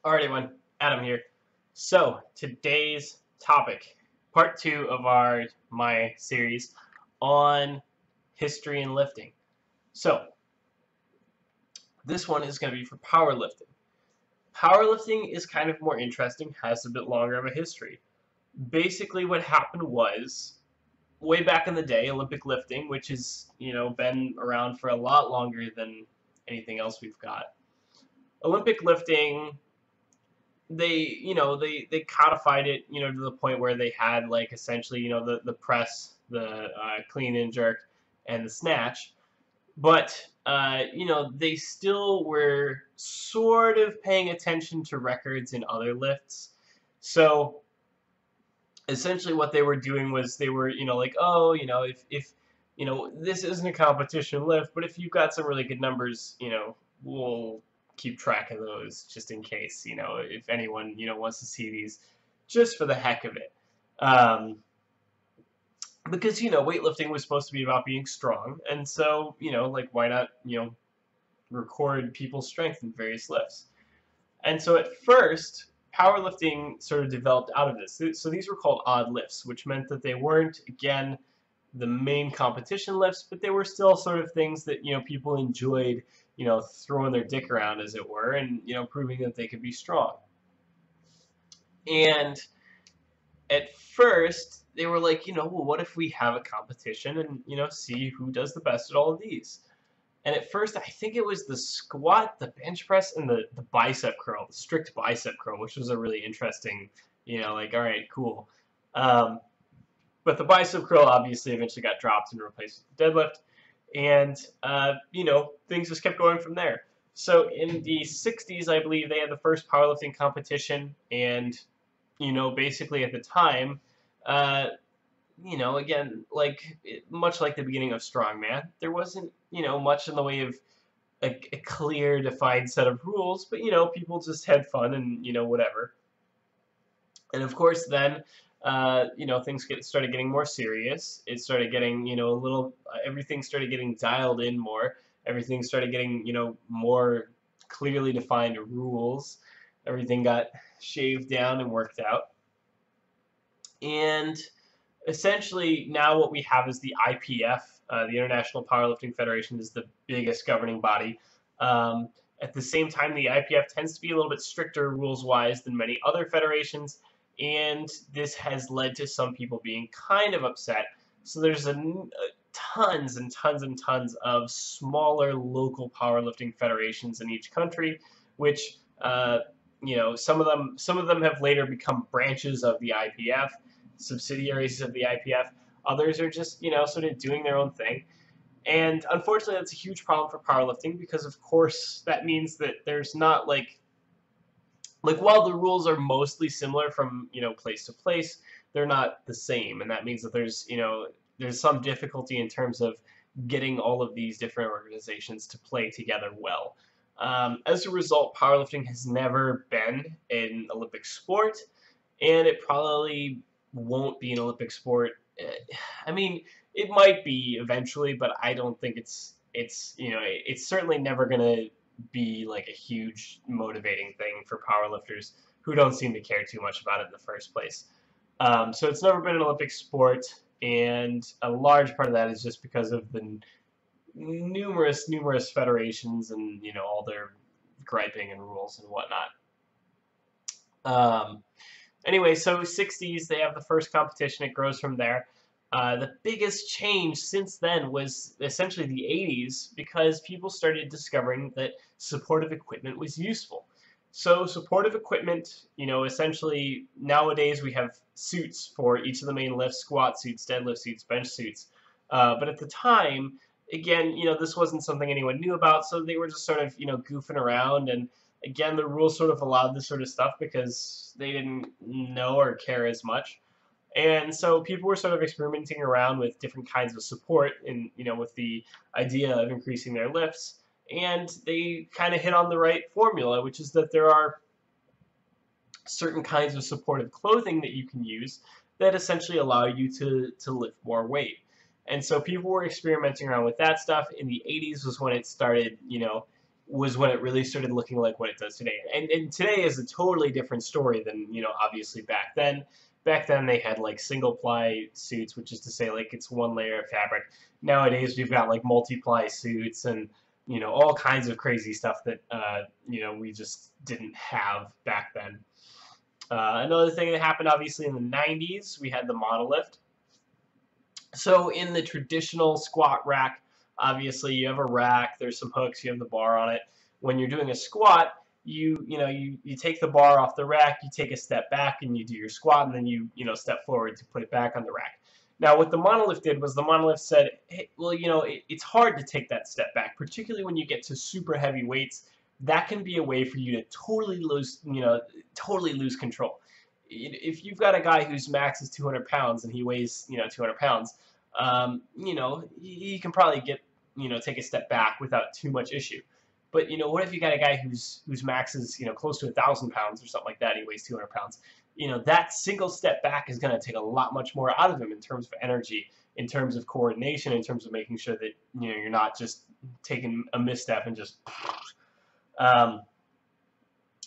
Alright everyone, Adam here. So, today's topic, part 2 of my series on history and lifting. So, this one is going to be for powerlifting. Powerlifting is kind of more interesting, has a bit longer of a history. Basically what happened was, way back in the day, Olympic lifting, which has, been around for a lot longer than anything else we've got. Olympic lifting, they codified it, to the point where they had, like, essentially, the press, the clean and jerk, and the snatch. But they still were sort of paying attention to records in other lifts. So essentially what they were doing was they were, like, oh, if this isn't a competition lift, but if you've got some really good numbers, we'll keep track of those just in case, if anyone, wants to see these just for the heck of it. Because, weightlifting was supposed to be about being strong, and so, like, why not, record people's strength in various lifts? And so at first, powerlifting sort of developed out of this. So these were called odd lifts, which meant that they weren't, again, the main competition lifts, but they were still sort of things that, people enjoyed, throwing their dick around, as it were, and, proving that they could be strong. And at first, they were like, well, what if we have a competition and, see who does the best at all of these? And at first, I think it was the squat, the bench press, and the bicep curl, the strict bicep curl, which was a really interesting, like, all right, cool. But the bicep curl obviously eventually got dropped and replaced with the deadlift. And, things just kept going from there. So in the 60s, I believe, they had the first powerlifting competition. And, basically at the time, again, like, much like the beginning of strongman, there wasn't, much in the way of a clear, defined set of rules, but, people just had fun and, whatever. And of course, then, things started getting more serious. It started getting, everything started getting dialed in more. Everything started getting, more clearly defined rules. Everything got shaved down and worked out. And essentially, now what we have is the IPF, the International Powerlifting Federation, is the biggest governing body. At the same time, the IPF tends to be a little bit stricter rules-wise than many other federations, and this has led to some people being kind of upset. So there's tons and tons and tons of smaller local powerlifting federations in each country, which some of them have later become branches of the IPF, subsidiaries of the IPF. Others are just, sort of doing their own thing. And unfortunately, that's a huge problem for powerlifting because, of course, that means that there's not, like, while the rules are mostly similar from, place to place, they're not the same. And that means that there's, there's some difficulty in terms of getting all of these different organizations to play together well. As a result, powerlifting has never been an Olympic sport, and it probably won't be an Olympic sport. I mean, it might be eventually, but I don't think it's certainly never gonna be like a huge motivating thing for powerlifters who don't seem to care too much about it in the first place. So it's never been an Olympic sport, and a large part of that is just because of the numerous federations and, all their griping and rules and whatnot. Anyway, so 60s, they have the first competition. It grows from there. The biggest change since then was essentially the 80s, because people started discovering that supportive equipment was useful. So supportive equipment, essentially nowadays we have suits for each of the main lifts: squat suits, deadlift suits, bench suits. But at the time, again, this wasn't something anyone knew about, so they were just sort of, goofing around. And again, the rules sort of allowed this sort of stuff because they didn't know or care as much. And so people were sort of experimenting around with different kinds of support and, with the idea of increasing their lifts. And they kind of hit on the right formula, which is that there are certain kinds of supportive clothing that you can use that essentially allow you to lift more weight. And so people were experimenting around with that stuff. In the 80s was when it started, was when it really started looking like what it does today. And today is a totally different story than, obviously back then. Back then they had like single ply suits, which is to say like it's one layer of fabric. Nowadays we've got like multi-ply suits and all kinds of crazy stuff that we just didn't have back then. Another thing that happened obviously in the 90s, we had the monolift. So in the traditional squat rack, obviously you have a rack, there's some hooks, you have the bar on it. When you're doing a squat, you take the bar off the rack, you take a step back and you do your squat, and then you step forward to put it back on the rack. Now what the monolift did was the monolift said, hey, well, it's hard to take that step back, particularly when you get to super heavy weights. That can be a way for you to totally lose control. If you've got a guy whose max is 200 pounds and he weighs 200 pounds, he can probably take a step back without too much issue. But what if you got a guy whose max is close to 1,000 pounds or something like that? He weighs 200 pounds. That single step back is going to take a lot much more out of him in terms of energy, in terms of coordination, in terms of making sure that you're not just taking a misstep and just.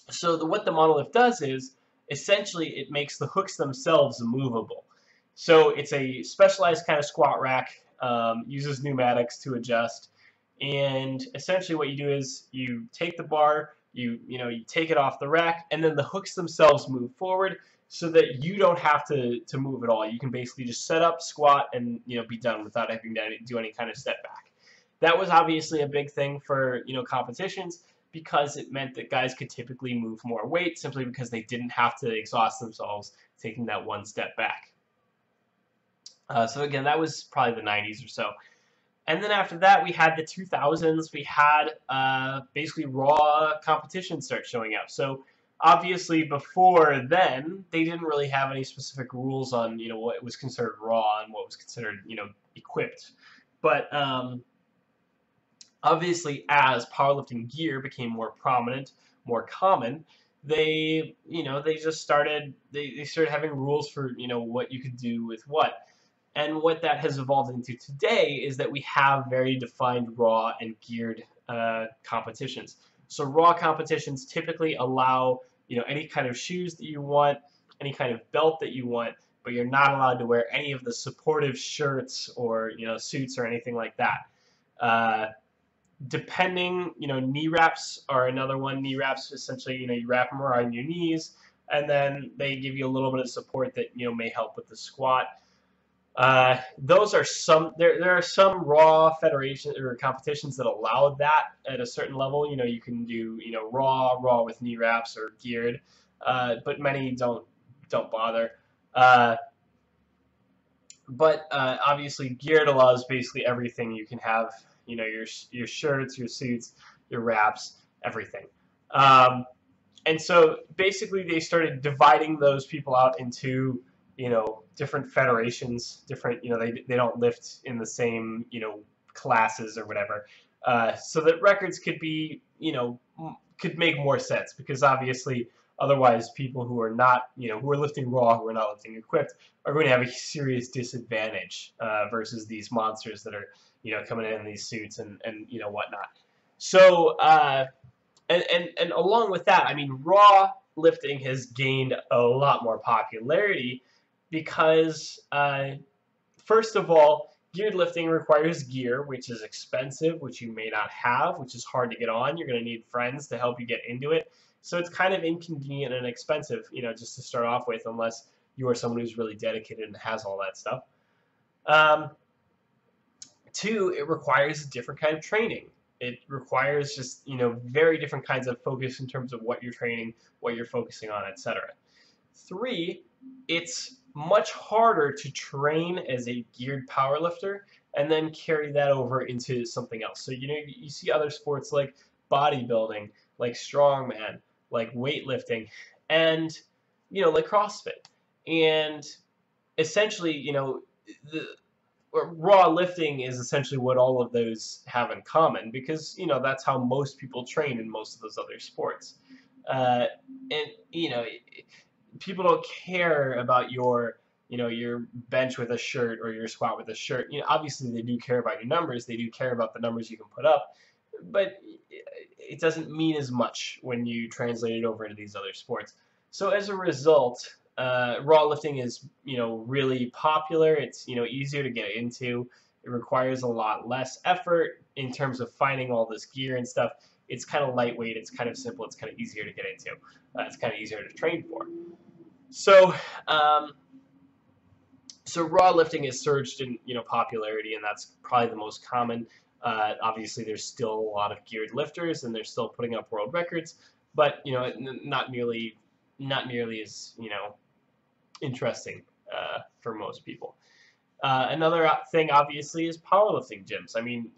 So what the monolift does is essentially it makes the hooks themselves movable. So it's a specialized kind of squat rack, uses pneumatics to adjust, and essentially what you do is you take the bar, you take it off the rack, and then the hooks themselves move forward so that you don't have to move at all. You can basically just set up, squat, and be done without having to do any kind of step back. That was obviously a big thing for competitions, because it meant that guys could typically move more weight simply because they didn't have to exhaust themselves taking that one step back. So again, that was probably the 90s or so. And then after that, we had the 2000s. We had basically raw competition start showing up. So obviously before then, they didn't really have any specific rules on what was considered raw and what was considered equipped. But obviously, as powerlifting gear became more prominent, more common, they just started they started having rules for what you could do with what. And what that has evolved into today is that we have very defined raw and geared competitions. So raw competitions typically allow any kind of shoes that you want, any kind of belt that you want, but you're not allowed to wear any of the supportive shirts or suits or anything like that. Depending, knee wraps are another one. Knee wraps, essentially, you wrap them around your knees, and then they give you a little bit of support that may help with the squat. Those are some. There are some raw federation or competitions that allow that at a certain level. You can do raw with knee wraps or geared, but many don't bother. But obviously, geared allows basically everything. You can have your shirts, your suits, your wraps, everything. And so basically they started dividing those people out into different federations, different they don't lift in the same classes or whatever, so that records could be could make more sense, because obviously otherwise people who are not who are lifting raw, who are not lifting equipped, are going to have a serious disadvantage versus these monsters that are coming in these suits and whatnot. So and along with that, I mean, raw lifting has gained a lot more popularity because first of all, geared lifting requires gear, which is expensive, which you may not have, which is hard to get on. You're going to need friends to help you get into it. So it's kind of inconvenient and expensive, just to start off with, unless you are someone who's really dedicated and has all that stuff. Two, it requires a different kind of training. It requires just, very different kinds of focus in terms of what you're training, what you're focusing on, etc. Three, it's much harder to train as a geared powerlifter and then carry that over into something else. So, you see other sports like bodybuilding, like strongman, like weightlifting, and, like CrossFit. And essentially, the raw lifting is essentially what all of those have in common, because that's how most people train in most of those other sports. And people don't care about your bench with a shirt or your squat with a shirt. Obviously they do care about your numbers. They do care about the numbers you can put up. but it doesn't mean as much when you translate it over into these other sports. So as a result, raw lifting is, really popular. It's, easier to get into. It requires a lot less effort in terms of finding all this gear and stuff. It's kind of lightweight. It's kind of simple. It's kind of easier to get into. It's kind of easier to train for. So, um, so raw lifting has surged in, popularity, and that's probably the most common. Obviously, there's still a lot of geared lifters, and they're still putting up world records, but not nearly as interesting for most people. Another thing, obviously, is powerlifting gyms. I mean,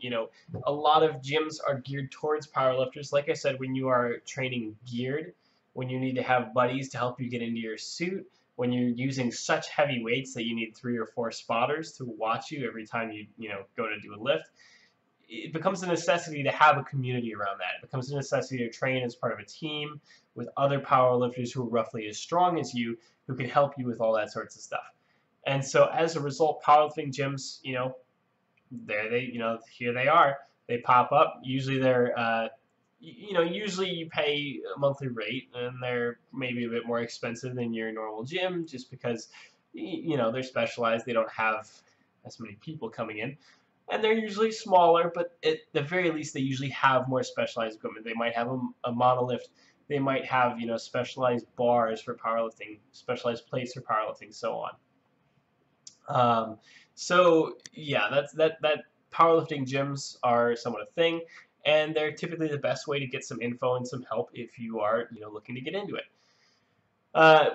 a lot of gyms are geared towards powerlifters. Like I said, when you are training geared, when you need to have buddies to help you get into your suit, when you're using such heavy weights that you need 3 or 4 spotters to watch you every time you go to do a lift, it becomes a necessity to have a community around that. It becomes a necessity to train as part of a team with other powerlifters who are roughly as strong as you, who can help you with all that sorts of stuff. And so as a result, powerlifting gyms, here they are. They pop up. Usually usually you pay a monthly rate, and they're maybe a bit more expensive than your normal gym, just because, they're specialized. They don't have as many people coming in, and they're usually smaller. But at the very least, they usually have more specialized equipment. They might have a monolift. They might have specialized bars for powerlifting, specialized plates for powerlifting, so on. So yeah, that powerlifting gyms are somewhat a thing, and they're typically the best way to get some info and some help if you are looking to get into it.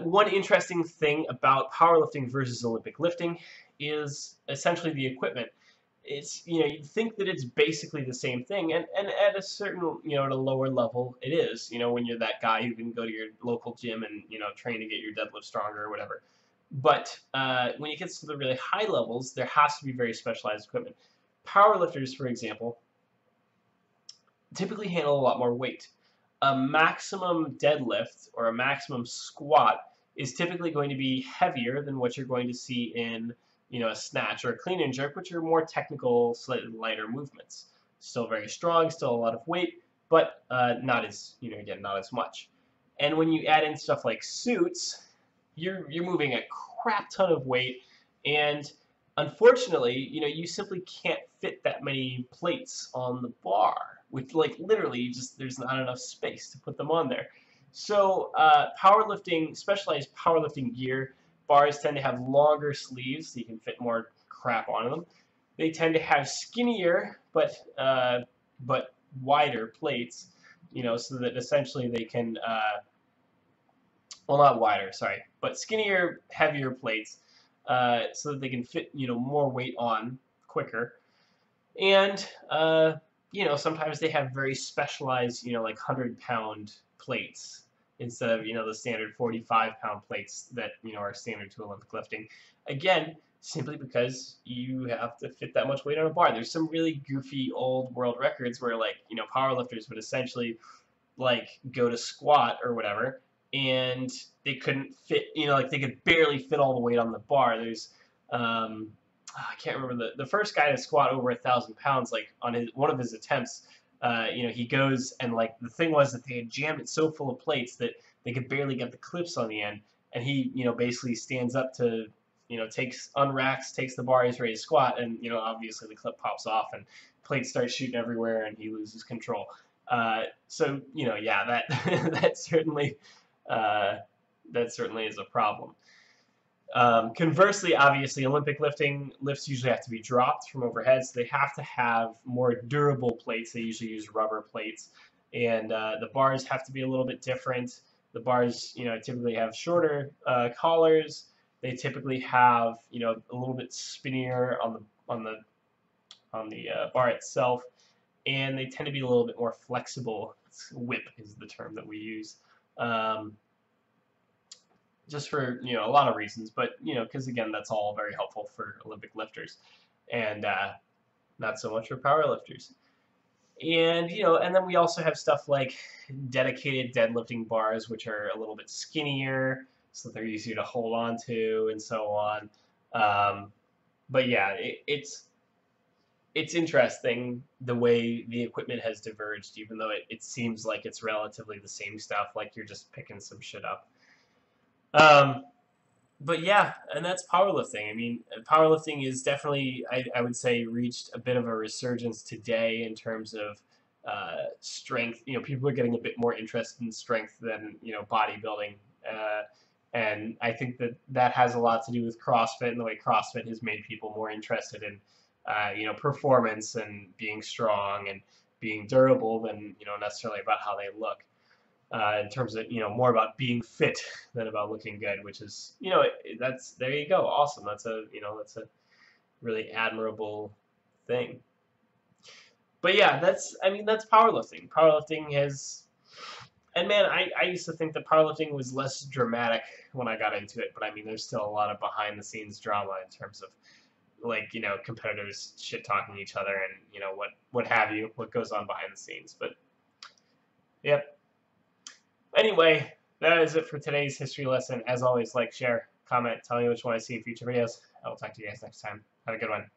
One interesting thing about powerlifting versus Olympic lifting is essentially the equipment. It's you'd think that it's basically the same thing, and at a certain at a lower level it is. When you're that guy who can go to your local gym and train to get your deadlift stronger or whatever. But when it gets to the really high levels, there has to be very specialized equipment. Powerlifters, for example, typically handle a lot more weight. A maximum deadlift or a maximum squat is typically going to be heavier than what you're going to see in a snatch or a clean and jerk, which are more technical, slightly lighter movements. Still very strong, still a lot of weight, but not as again, not as much. And when you add in stuff like suits, you're moving a crap ton of weight, and unfortunately, you simply can't fit that many plates on the bar. With literally, there's not enough space to put them on there. So powerlifting, specialized powerlifting gear, bars tend to have longer sleeves, so you can fit more crap on them. They tend to have skinnier but wider plates, so that essentially they can well, not wider, sorry, but skinnier, heavier plates, so that they can fit, more weight on quicker. And, sometimes they have very specialized, like 100-pound plates instead of, the standard 45-pound plates that, are standard to Olympic lifting. Again, simply because you have to fit that much weight on a bar. There's some really goofy old world records where, powerlifters would essentially, go to squat or whatever, and they couldn't fit, they could barely fit all the weight on the bar. There's, I can't remember the first guy to squat over 1,000 pounds, on one of his attempts, he goes and the thing was that they had jammed it so full of plates that they could barely get the clips on the end, and he, basically stands up to, unracks, takes the bar, he's ready to squat, and, obviously the clip pops off and plates start shooting everywhere and he loses control. So, yeah, that, that certainly is a problem. Conversely, obviously, Olympic lifts usually have to be dropped from overhead, so they have to have more durable plates. They usually use rubber plates, and the bars have to be a little bit different. The bars, typically have shorter collars. They typically have, a little bit spinnier on the bar itself, and they tend to be a little bit more flexible. Whip is the term that we use. Just for a lot of reasons, but because again, that's all very helpful for Olympic lifters, and not so much for power lifters. And and then we also have stuff like dedicated deadlifting bars, which are a little bit skinnier, so they're easier to hold on to, and so on. But yeah, it's interesting the way the equipment has diverged, even though it seems like it's relatively the same stuff, like you're just picking some shit up. Um, but yeah, and that's powerlifting. I mean, powerlifting is definitely, I would say, reached a bit of a resurgence today in terms of strength. You know, people are getting a bit more interested in strength than, you know, bodybuilding. And I think that that has a lot to do with CrossFit and the way CrossFit has made people more interested in, you know, performance and being strong and being durable than, you know, necessarily about how they look. In terms of, you know, more about being fit than about looking good, which is, you know, that's, there you go, awesome. That's a, you know, that's a really admirable thing. But yeah, that's, I mean, that's powerlifting. Powerlifting has, and man, I used to think that powerlifting was less dramatic when I got into it, but I mean, there's still a lot of behind the scenes drama in terms of, like, you know, competitors shit talking each other and, you know, what have you, what goes on behind the scenes. But yep. Anyway, that is it for today's history lesson. As always, like, share, comment, tell me which one I see in future videos. I will talk to you guys next time. Have a good one.